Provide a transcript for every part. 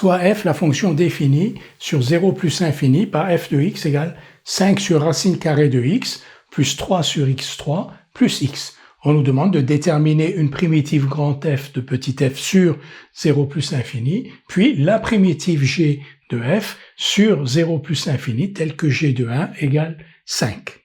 soit f la fonction définie sur 0 plus infini par f de x égale 5 sur racine carrée de x plus 3 sur x3 plus x. On nous demande de déterminer une primitive grand F de petit f sur 0 plus infini, puis la primitive g de f sur 0 plus infini telle que g de 1 égale 5.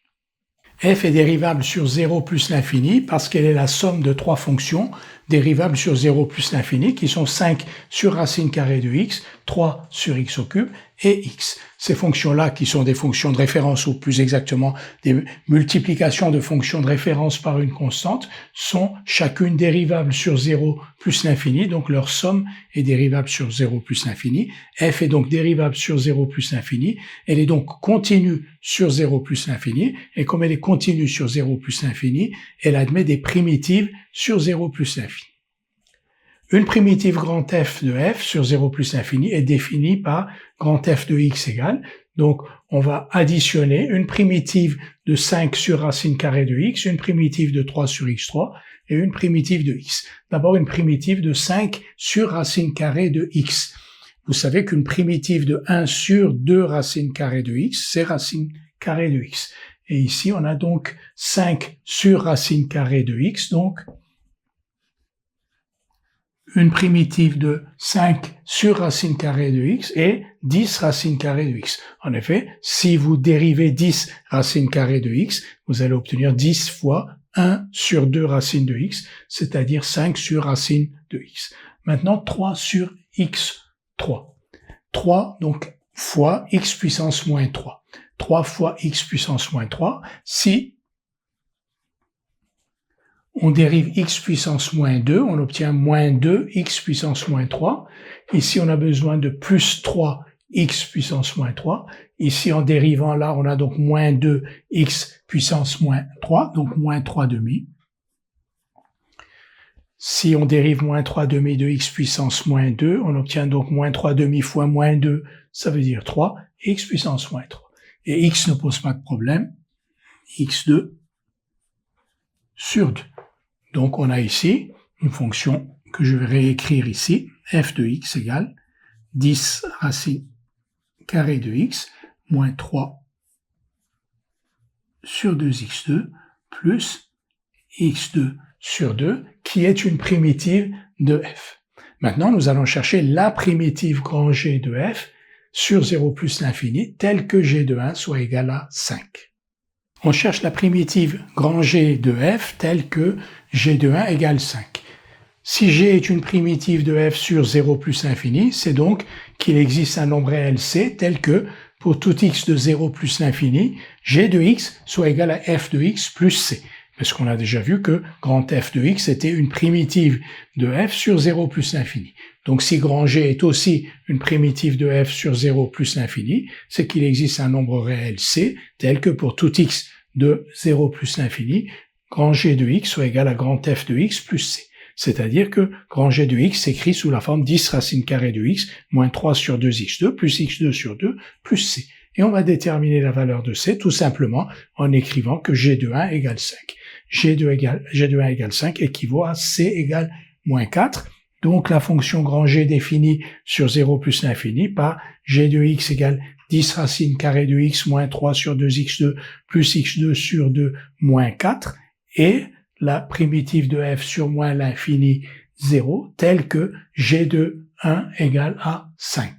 F est dérivable sur 0 plus l'infini parce qu'elle est la somme de trois fonctions dérivables sur 0 plus l'infini qui sont 5 sur racine carrée de x, 3 sur x au cube et x. Ces fonctions-là qui sont des fonctions de référence ou plus exactement des multiplications de fonctions de référence par une constante sont chacune dérivables sur 0 plus l'infini, donc leur somme est dérivable sur 0 plus l'infini. F est donc dérivable sur 0 plus l'infini, elle est donc continue sur 0 plus l'infini et comme elle est continue sur 0 plus l'infini, elle admet des primitives sur 0 plus l'infini. Une primitive grand F de f sur 0 plus l'infini est définie par grand F de x égale, donc on va additionner une primitive de 5 sur racine carrée de x, une primitive de 3 sur x3 et une primitive de x. D'abord une primitive de 5 sur racine carrée de x. Vous savez qu'une primitive de 1 sur 2 racine carrée de x, c'est racine carrée de x. Et ici on a donc 5 sur racine carrée de x, donc une primitive de 5 sur racine carrée de x et 10 racine carrée de x. En effet, si vous dérivez 10 racine carrée de x, vous allez obtenir 10 fois 1 sur 2 racine de x, c'est-à-dire 5 sur racine de x. Maintenant, 3 sur x3. 3, donc, fois x puissance moins 3. 3 fois x puissance moins 3. Si on dérive x puissance moins 2, on obtient moins 2 x puissance moins 3. Ici, on a besoin de plus 3 x puissance moins 3. Ici, en dérivant là, on a donc moins 2 x puissance moins 3, donc moins 3 demi. Si on dérive moins 3 demi de x puissance moins 2, on obtient donc moins 3 demi fois moins 2, ça veut dire 3, x puissance moins 3. Et x ne pose pas de problème, x2 sur 2. Donc, on a ici une fonction que je vais réécrire ici, f de x égale 10 racine carrée de x moins 3 sur 2x2 plus x2 sur 2, qui est une primitive de f. Maintenant, nous allons chercher la primitive grand G de f sur 0 plus l'infini, telle que g de 1 soit égal à 5. On cherche la primitive grand G de f telle que g de 1 égale 5. Si g est une primitive de f sur 0 plus l'infini, c'est donc qu'il existe un nombre réel c tel que, pour tout x de 0 plus l'infini, g de x soit égal à f de x plus c. Parce qu'on a déjà vu que grand f de x était une primitive de f sur 0 plus l'infini. Donc si grand G est aussi une primitive de f sur 0 plus l'infini, c'est qu'il existe un nombre réel c tel que pour tout x de 0 plus l'infini, grand G de x soit égal à grand f de x plus c. C'est-à-dire que grand G de x s'écrit sous la forme 10 racine carrée de x moins 3 sur 2x2 plus x2 sur 2 plus c. Et on va déterminer la valeur de c tout simplement en écrivant que g de 1 égale 5. G de 1 égale 5 équivaut à c égale moins 4. Donc la fonction grand G définie sur 0 plus l'infini par g de x égale 10 racine carrée de x moins 3 sur 2x2 plus x2 sur 2 moins 4 et la primitive de f sur moins l'infini 0 telle que g de 1 égale à 5.